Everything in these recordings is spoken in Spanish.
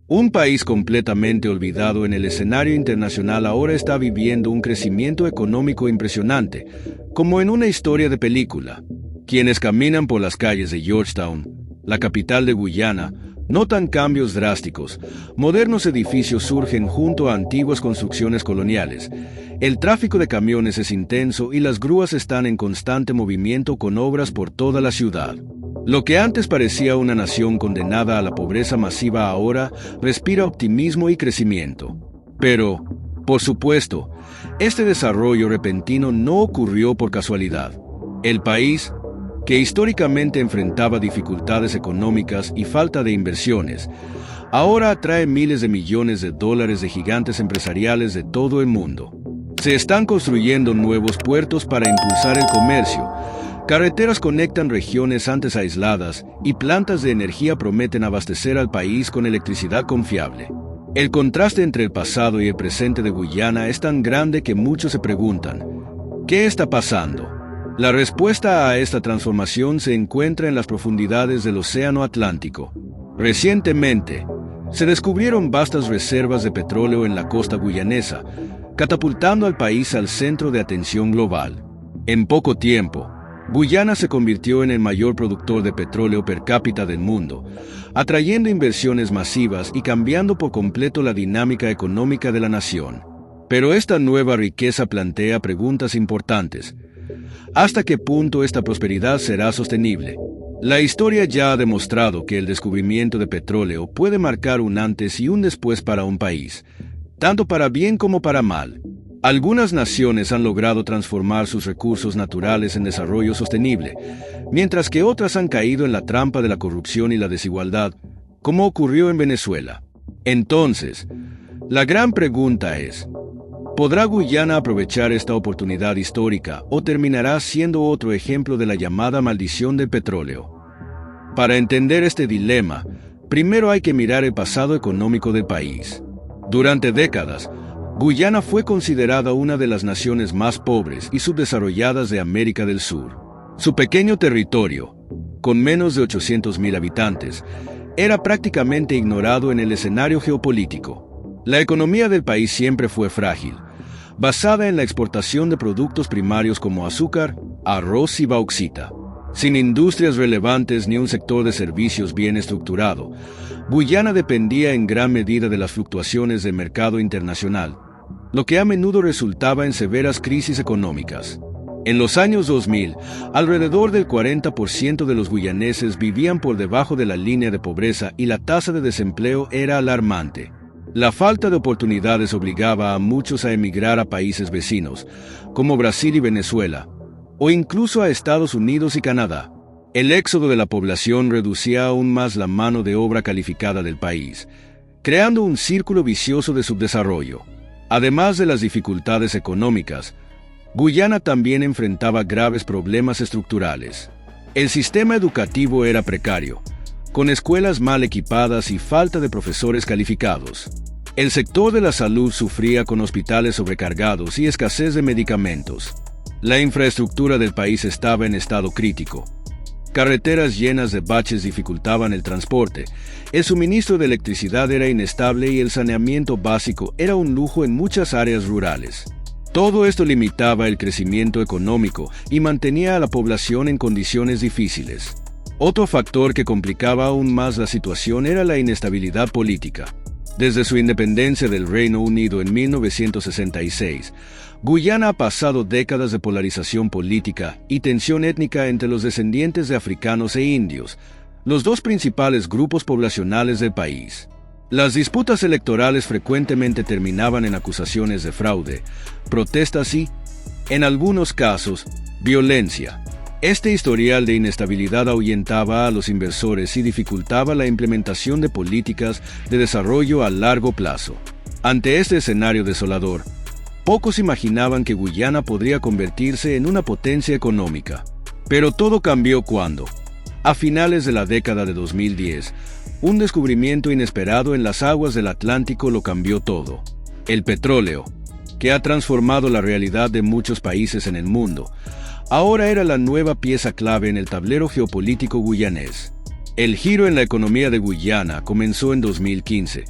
Un país completamente olvidado en el escenario internacional ahora está viviendo un crecimiento económico impresionante, como en una historia de película. Quienes caminan por las calles de Georgetown, la capital de Guyana, notan cambios drásticos. Modernos edificios surgen junto a antiguas construcciones coloniales. El tráfico de camiones es intenso y las grúas están en constante movimiento con obras por toda la ciudad. Lo que antes parecía una nación condenada a la pobreza masiva ahora respira optimismo y crecimiento. Pero, por supuesto, este desarrollo repentino no ocurrió por casualidad. El país, que históricamente enfrentaba dificultades económicas y falta de inversiones, ahora atrae miles de millones de dólares de gigantes empresariales de todo el mundo. Se están construyendo nuevos puertos para impulsar el comercio. Carreteras conectan regiones antes aisladas y plantas de energía prometen abastecer al país con electricidad confiable. El contraste entre el pasado y el presente de Guyana es tan grande que muchos se preguntan, ¿qué está pasando? La respuesta a esta transformación se encuentra en las profundidades del Océano Atlántico. Recientemente, se descubrieron vastas reservas de petróleo en la costa guyanesa, catapultando al país al centro de atención global. En poco tiempo, Guyana se convirtió en el mayor productor de petróleo per cápita del mundo, atrayendo inversiones masivas y cambiando por completo la dinámica económica de la nación. Pero esta nueva riqueza plantea preguntas importantes. ¿Hasta qué punto esta prosperidad será sostenible? La historia ya ha demostrado que el descubrimiento de petróleo puede marcar un antes y un después para un país, tanto para bien como para mal. Algunas naciones han logrado transformar sus recursos naturales en desarrollo sostenible, mientras que otras han caído en la trampa de la corrupción y la desigualdad, como ocurrió en Venezuela. Entonces, la gran pregunta es, ¿podrá Guyana aprovechar esta oportunidad histórica o terminará siendo otro ejemplo de la llamada maldición del petróleo? Para entender este dilema, primero hay que mirar el pasado económico del país. Durante décadas, Guyana fue considerada una de las naciones más pobres y subdesarrolladas de América del Sur. Su pequeño territorio, con menos de 800,000 habitantes, era prácticamente ignorado en el escenario geopolítico. La economía del país siempre fue frágil, basada en la exportación de productos primarios como azúcar, arroz y bauxita. Sin industrias relevantes ni un sector de servicios bien estructurado, Guyana dependía en gran medida de las fluctuaciones del mercado internacional, lo que a menudo resultaba en severas crisis económicas. En los años 2000, alrededor del 40% de los guyaneses vivían por debajo de la línea de pobreza y la tasa de desempleo era alarmante. La falta de oportunidades obligaba a muchos a emigrar a países vecinos, como Brasil y Venezuela, o incluso a Estados Unidos y Canadá. El éxodo de la población reducía aún más la mano de obra calificada del país, creando un círculo vicioso de subdesarrollo. Además de las dificultades económicas, Guyana también enfrentaba graves problemas estructurales. El sistema educativo era precario, con escuelas mal equipadas y falta de profesores calificados. El sector de la salud sufría con hospitales sobrecargados y escasez de medicamentos. La infraestructura del país estaba en estado crítico. Carreteras llenas de baches dificultaban el transporte, el suministro de electricidad era inestable y el saneamiento básico era un lujo en muchas áreas rurales. Todo esto limitaba el crecimiento económico y mantenía a la población en condiciones difíciles. Otro factor que complicaba aún más la situación era la inestabilidad política. Desde su independencia del Reino Unido en 1966, Guyana ha pasado décadas de polarización política y tensión étnica entre los descendientes de africanos e indios, los dos principales grupos poblacionales del país. Las disputas electorales frecuentemente terminaban en acusaciones de fraude, protestas y, en algunos casos, violencia. Este historial de inestabilidad ahuyentaba a los inversores y dificultaba la implementación de políticas de desarrollo a largo plazo. Ante este escenario desolador, pocos imaginaban que Guyana podría convertirse en una potencia económica. Pero todo cambió cuando, a finales de la década de 2010, un descubrimiento inesperado en las aguas del Atlántico lo cambió todo. El petróleo, que ha transformado la realidad de muchos países en el mundo, ahora era la nueva pieza clave en el tablero geopolítico guyanés. El giro en la economía de Guyana comenzó en 2015,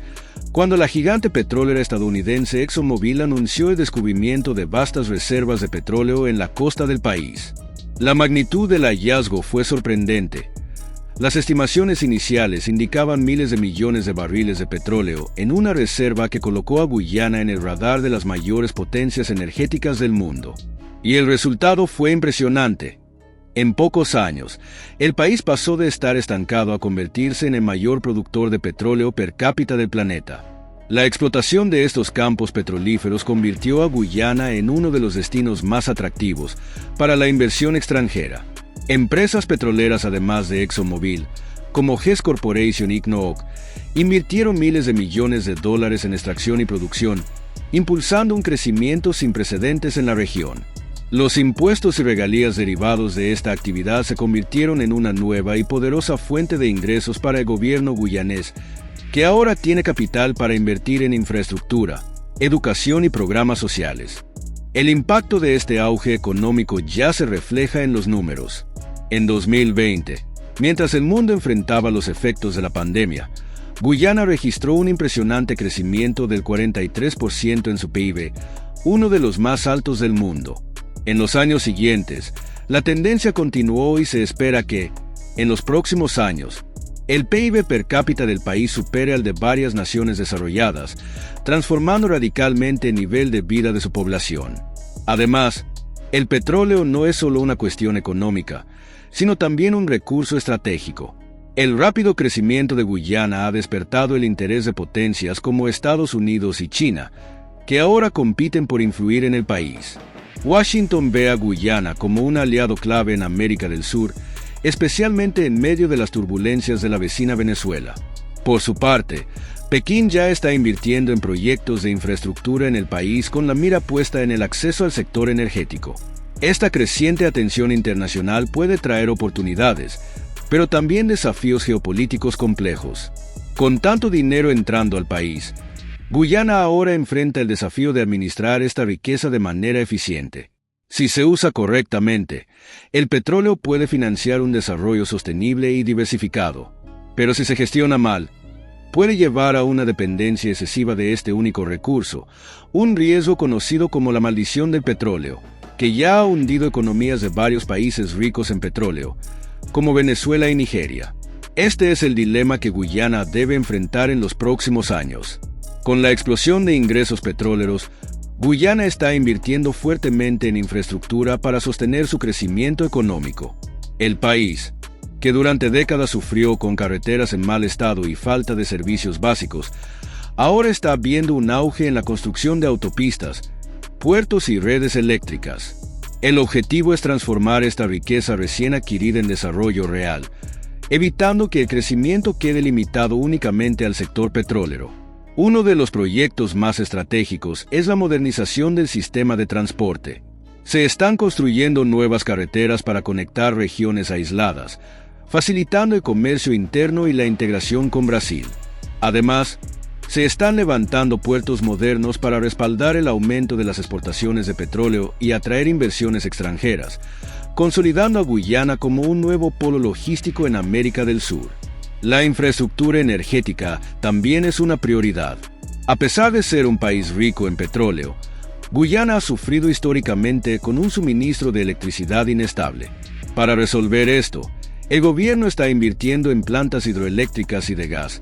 cuando la gigante petrolera estadounidense ExxonMobil anunció el descubrimiento de vastas reservas de petróleo en la costa del país. La magnitud del hallazgo fue sorprendente. Las estimaciones iniciales indicaban miles de millones de barriles de petróleo en una reserva que colocó a Guyana en el radar de las mayores potencias energéticas del mundo. Y el resultado fue impresionante. En pocos años, el país pasó de estar estancado a convertirse en el mayor productor de petróleo per cápita del planeta. La explotación de estos campos petrolíferos convirtió a Guyana en uno de los destinos más atractivos para la inversión extranjera. Empresas petroleras además de ExxonMobil, como Hess Corporation y CNOOC, invirtieron miles de millones de dólares en extracción y producción, impulsando un crecimiento sin precedentes en la región. Los impuestos y regalías derivados de esta actividad se convirtieron en una nueva y poderosa fuente de ingresos para el gobierno guyanés, que ahora tiene capital para invertir en infraestructura, educación y programas sociales. El impacto de este auge económico ya se refleja en los números. En 2020, mientras el mundo enfrentaba los efectos de la pandemia, Guyana registró un impresionante crecimiento del 43% en su PIB, uno de los más altos del mundo. En los años siguientes, la tendencia continuó y se espera que, en los próximos años, el PIB per cápita del país supere al de varias naciones desarrolladas, transformando radicalmente el nivel de vida de su población. Además, el petróleo no es solo una cuestión económica, sino también un recurso estratégico. El rápido crecimiento de Guyana ha despertado el interés de potencias como Estados Unidos y China, que ahora compiten por influir en el país. Washington ve a Guyana como un aliado clave en América del Sur, especialmente en medio de las turbulencias de la vecina Venezuela. Por su parte, Pekín ya está invirtiendo en proyectos de infraestructura en el país con la mira puesta en el acceso al sector energético. Esta creciente atención internacional puede traer oportunidades, pero también desafíos geopolíticos complejos. Con tanto dinero entrando al país, Guyana ahora enfrenta el desafío de administrar esta riqueza de manera eficiente. Si se usa correctamente, el petróleo puede financiar un desarrollo sostenible y diversificado. Pero si se gestiona mal, puede llevar a una dependencia excesiva de este único recurso, un riesgo conocido como la maldición del petróleo, que ya ha hundido economías de varios países ricos en petróleo, como Venezuela y Nigeria. Este es el dilema que Guyana debe enfrentar en los próximos años. Con la explosión de ingresos petroleros, Guyana está invirtiendo fuertemente en infraestructura para sostener su crecimiento económico. El país, que durante décadas sufrió con carreteras en mal estado y falta de servicios básicos, ahora está viendo un auge en la construcción de autopistas, puertos y redes eléctricas. El objetivo es transformar esta riqueza recién adquirida en desarrollo real, evitando que el crecimiento quede limitado únicamente al sector petrolero. Uno de los proyectos más estratégicos es la modernización del sistema de transporte. Se están construyendo nuevas carreteras para conectar regiones aisladas, facilitando el comercio interno y la integración con Brasil. Además, se están levantando puertos modernos para respaldar el aumento de las exportaciones de petróleo y atraer inversiones extranjeras, consolidando a Guyana como un nuevo polo logístico en América del Sur. La infraestructura energética también es una prioridad. A pesar de ser un país rico en petróleo, Guyana ha sufrido históricamente con un suministro de electricidad inestable. Para resolver esto, el gobierno está invirtiendo en plantas hidroeléctricas y de gas,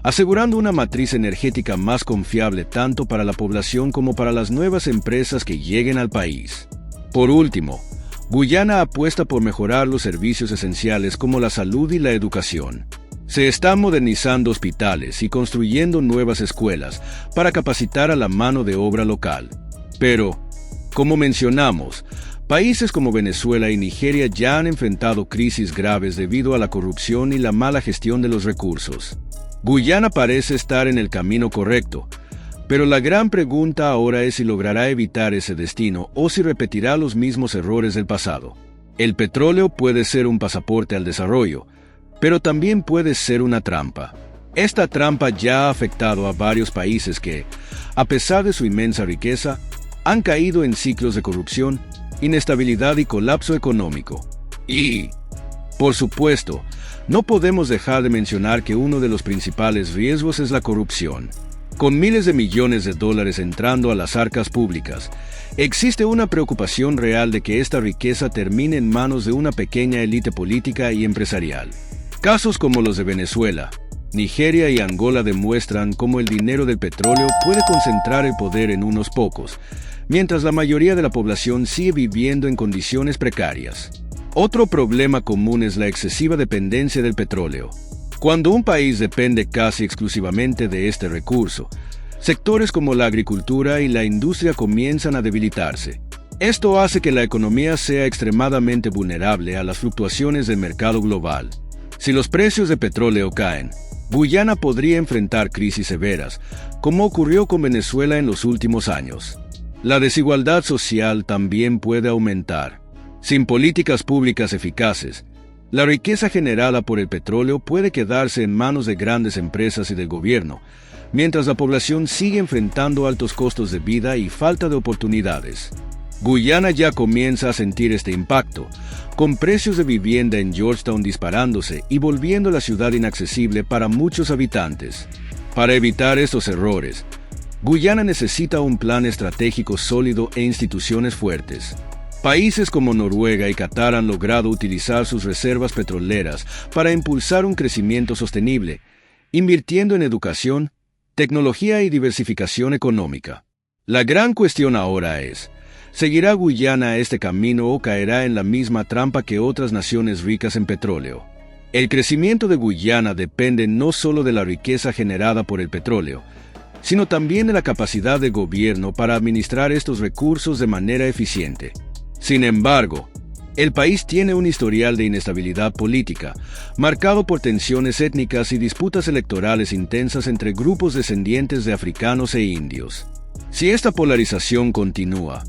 asegurando una matriz energética más confiable tanto para la población como para las nuevas empresas que lleguen al país. Por último, Guyana apuesta por mejorar los servicios esenciales como la salud y la educación. Se están modernizando hospitales y construyendo nuevas escuelas para capacitar a la mano de obra local. Pero, como mencionamos, países como Venezuela y Nigeria ya han enfrentado crisis graves debido a la corrupción y la mala gestión de los recursos. Guyana parece estar en el camino correcto, pero la gran pregunta ahora es si logrará evitar ese destino o si repetirá los mismos errores del pasado. El petróleo puede ser un pasaporte al desarrollo, pero también puede ser una trampa. Esta trampa ya ha afectado a varios países que, a pesar de su inmensa riqueza, han caído en ciclos de corrupción, inestabilidad y colapso económico. Y, Por supuesto, no podemos dejar de mencionar que uno de los principales riesgos es la corrupción. Con miles de millones de dólares entrando a las arcas públicas, existe una preocupación real de que esta riqueza termine en manos de una pequeña élite política y empresarial. Casos como los de Venezuela, Nigeria y Angola demuestran cómo el dinero del petróleo puede concentrar el poder en unos pocos, mientras la mayoría de la población sigue viviendo en condiciones precarias. Otro problema común es la excesiva dependencia del petróleo. Cuando un país depende casi exclusivamente de este recurso, sectores como la agricultura y la industria comienzan a debilitarse. Esto hace que la economía sea extremadamente vulnerable a las fluctuaciones del mercado global. Si los precios de petróleo caen, Guyana podría enfrentar crisis severas, como ocurrió con Venezuela en los últimos años. La desigualdad social también puede aumentar. Sin políticas públicas eficaces, la riqueza generada por el petróleo puede quedarse en manos de grandes empresas y del gobierno, mientras la población sigue enfrentando altos costos de vida y falta de oportunidades. Guyana ya comienza a sentir este impacto, con precios de vivienda en Georgetown disparándose y volviendo la ciudad inaccesible para muchos habitantes. Para evitar estos errores, Guyana necesita un plan estratégico sólido e instituciones fuertes. Países como Noruega y Qatar han logrado utilizar sus reservas petroleras para impulsar un crecimiento sostenible, invirtiendo en educación, tecnología y diversificación económica. La gran cuestión ahora es, ¿seguirá Guyana este camino o caerá en la misma trampa que otras naciones ricas en petróleo? El crecimiento de Guyana depende no solo de la riqueza generada por el petróleo, sino también de la capacidad del gobierno para administrar estos recursos de manera eficiente. Sin embargo, el país tiene un historial de inestabilidad política, marcado por tensiones étnicas y disputas electorales intensas entre grupos descendientes de africanos e indios. Si esta polarización continúa,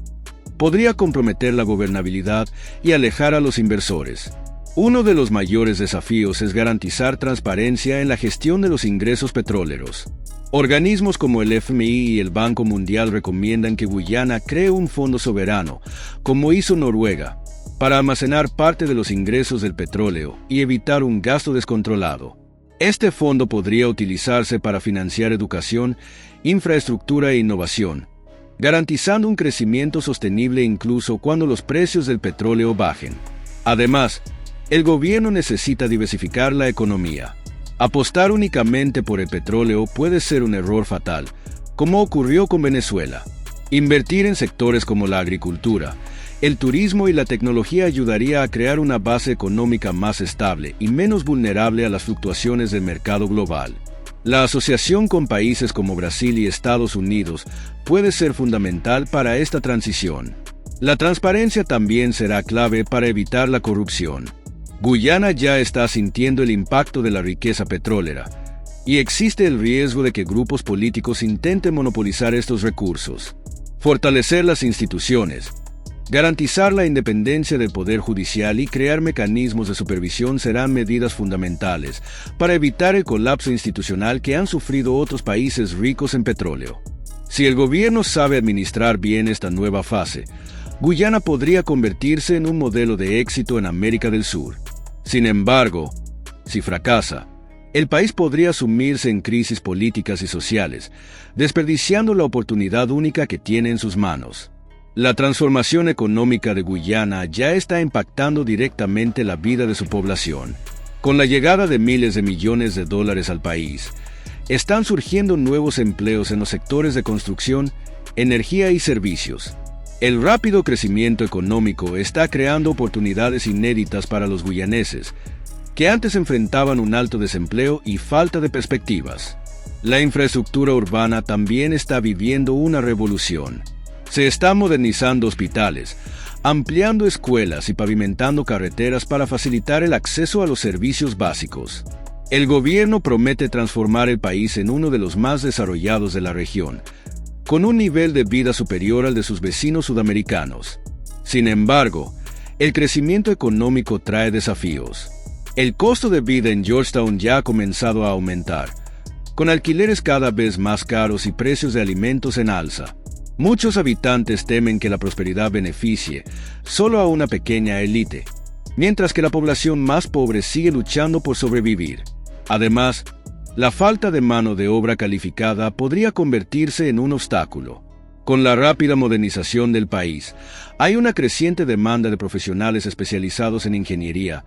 podría comprometer la gobernabilidad y alejar a los inversores. Uno de los mayores desafíos es garantizar transparencia en la gestión de los ingresos petroleros. Organismos como el FMI y el Banco Mundial recomiendan que Guyana cree un fondo soberano, como hizo Noruega, para almacenar parte de los ingresos del petróleo y evitar un gasto descontrolado. Este fondo podría utilizarse para financiar educación, infraestructura e innovación, garantizando un crecimiento sostenible incluso cuando los precios del petróleo bajen. Además, el gobierno necesita diversificar la economía. Apostar únicamente por el petróleo puede ser un error fatal, como ocurrió con Venezuela. Invertir en sectores como la agricultura, el turismo y la tecnología ayudaría a crear una base económica más estable y menos vulnerable a las fluctuaciones del mercado global. La asociación con países como Brasil y Estados Unidos puede ser fundamental para esta transición. La transparencia también será clave para evitar la corrupción. Guyana ya está sintiendo el impacto de la riqueza petrolera, y existe el riesgo de que grupos políticos intenten monopolizar estos recursos. Fortalecer las instituciones, garantizar la independencia del Poder Judicial y crear mecanismos de supervisión serán medidas fundamentales para evitar el colapso institucional que han sufrido otros países ricos en petróleo. Si el gobierno sabe administrar bien esta nueva fase, Guyana podría convertirse en un modelo de éxito en América del Sur. Sin embargo, si fracasa, el país podría sumirse en crisis políticas y sociales, desperdiciando la oportunidad única que tiene en sus manos. La transformación económica de Guyana ya está impactando directamente la vida de su población. Con la llegada de miles de millones de dólares al país, están surgiendo nuevos empleos en los sectores de construcción, energía y servicios. El rápido crecimiento económico está creando oportunidades inéditas para los guyaneses, que antes enfrentaban un alto desempleo y falta de perspectivas. La infraestructura urbana también está viviendo una revolución. Se están modernizando hospitales, ampliando escuelas y pavimentando carreteras para facilitar el acceso a los servicios básicos. El gobierno promete transformar el país en uno de los más desarrollados de la región, con un nivel de vida superior al de sus vecinos sudamericanos. Sin embargo, el crecimiento económico trae desafíos. El costo de vida en Georgetown ya ha comenzado a aumentar, con alquileres cada vez más caros y precios de alimentos en alza. Muchos habitantes temen que la prosperidad beneficie solo a una pequeña élite, mientras que la población más pobre sigue luchando por sobrevivir. Además, la falta de mano de obra calificada podría convertirse en un obstáculo. Con la rápida modernización del país, hay una creciente demanda de profesionales especializados en ingeniería,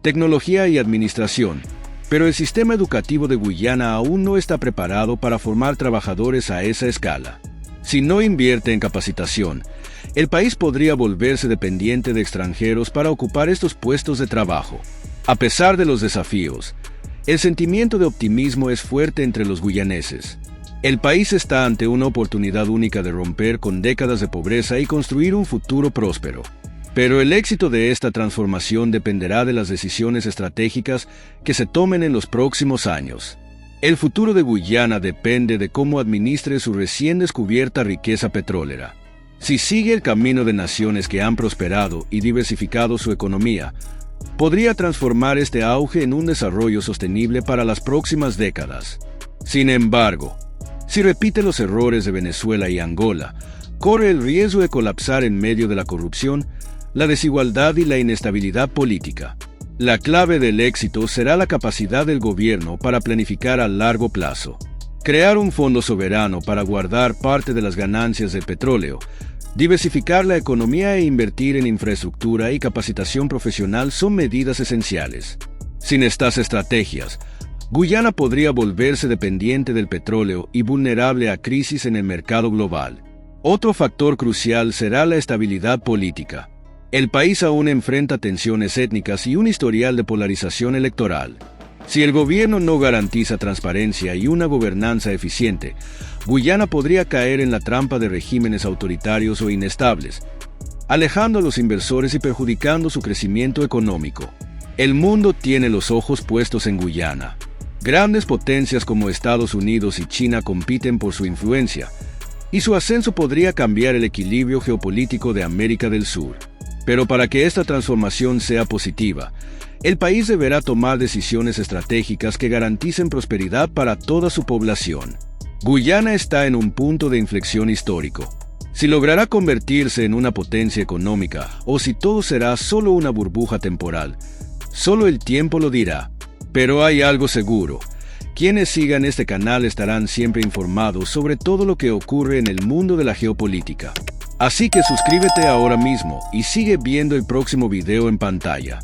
tecnología y administración, pero el sistema educativo de Guyana aún no está preparado para formar trabajadores a esa escala. Si no invierte en capacitación, el país podría volverse dependiente de extranjeros para ocupar estos puestos de trabajo. A pesar de los desafíos, el sentimiento de optimismo es fuerte entre los guyaneses. El país está ante una oportunidad única de romper con décadas de pobreza y construir un futuro próspero. Pero el éxito de esta transformación dependerá de las decisiones estratégicas que se tomen en los próximos años. El futuro de Guyana depende de cómo administre su recién descubierta riqueza petrolera. Si sigue el camino de naciones que han prosperado y diversificado su economía, podría transformar este auge en un desarrollo sostenible para las próximas décadas. Sin embargo, si repite los errores de Venezuela y Angola, corre el riesgo de colapsar en medio de la corrupción, la desigualdad y la inestabilidad política. La clave del éxito será la capacidad del gobierno para planificar a largo plazo. Crear un fondo soberano para guardar parte de las ganancias del petróleo, diversificar la economía e invertir en infraestructura y capacitación profesional son medidas esenciales. Sin estas estrategias, Guyana podría volverse dependiente del petróleo y vulnerable a crisis en el mercado global. Otro factor crucial será la estabilidad política. El país aún enfrenta tensiones étnicas y un historial de polarización electoral. Si el gobierno no garantiza transparencia y una gobernanza eficiente, Guyana podría caer en la trampa de regímenes autoritarios o inestables, alejando a los inversores y perjudicando su crecimiento económico. El mundo tiene los ojos puestos en Guyana. Grandes potencias como Estados Unidos y China compiten por su influencia, y su ascenso podría cambiar el equilibrio geopolítico de América del Sur. Pero para que esta transformación sea positiva, el país deberá tomar decisiones estratégicas que garanticen prosperidad para toda su población. Guyana está en un punto de inflexión histórico. Si logrará convertirse en una potencia económica o si todo será solo una burbuja temporal, solo el tiempo lo dirá. Pero hay algo seguro. Quienes sigan este canal estarán siempre informados sobre todo lo que ocurre en el mundo de la geopolítica. Así que suscríbete ahora mismo y sigue viendo el próximo video en pantalla.